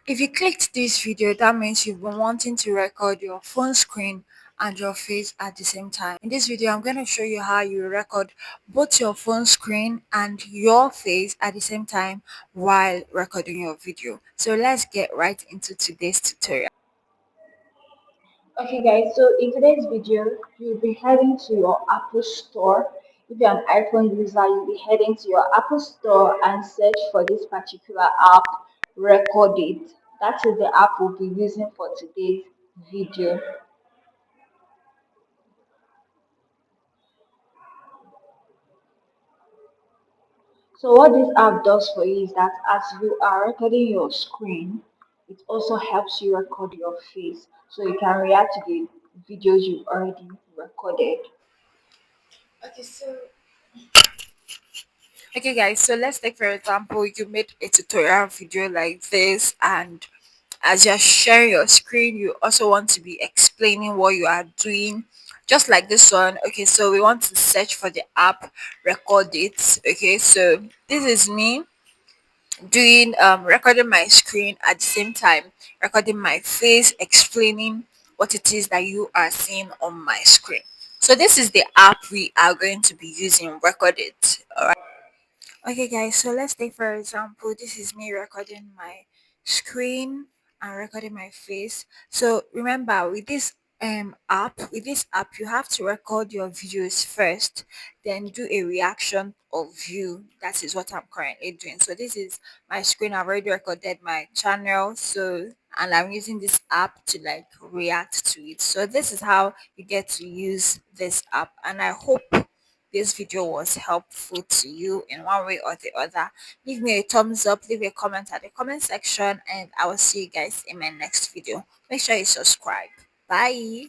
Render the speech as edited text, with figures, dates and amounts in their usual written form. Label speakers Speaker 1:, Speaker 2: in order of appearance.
Speaker 1: If you clicked this video, that means you've been wanting to record your phone screen and your face at the same time. In this video, I'm going to show you how you record both your phone screen and your face at the same time while recording your video. So let's get right into today's tutorial.
Speaker 2: Okay guys, so in today's video, you'll be heading to your Apple Store. If you're an iPhone user, you'll be heading to your Apple Store and search for this particular app, Record It. That is the app we'll be using for today's video. So what this app does for you is that as you are recording your screen, it also helps you record your face. So you can react to the videos you've already recorded.
Speaker 1: Okay, so Okay guys, so let's take for example you made a tutorial video like this, and as you're sharing your screen you also want to be explaining what you are doing, just like this one. Okay, so we want to search for the app, record it. Okay, so this is me doing recording my screen at the same time recording my face, explaining what it is that you are seeing on my screen. So this is the app we are going to be using, record it. Okay, guys, so let's take for example, this is me recording my screen and recording my face. So remember, with this app, you have to record your videos first, then do a reaction of you. That is what I'm currently doing. So this is my screen. I've already recorded my channel, so and I'm using this app to like react to it. So this is how you get to use this app, and I hope this video was helpful to you in one way or the other. Leave me a thumbs up, leave a comment at the comment section, and I will see you guys in my next video. Make sure you subscribe. Bye.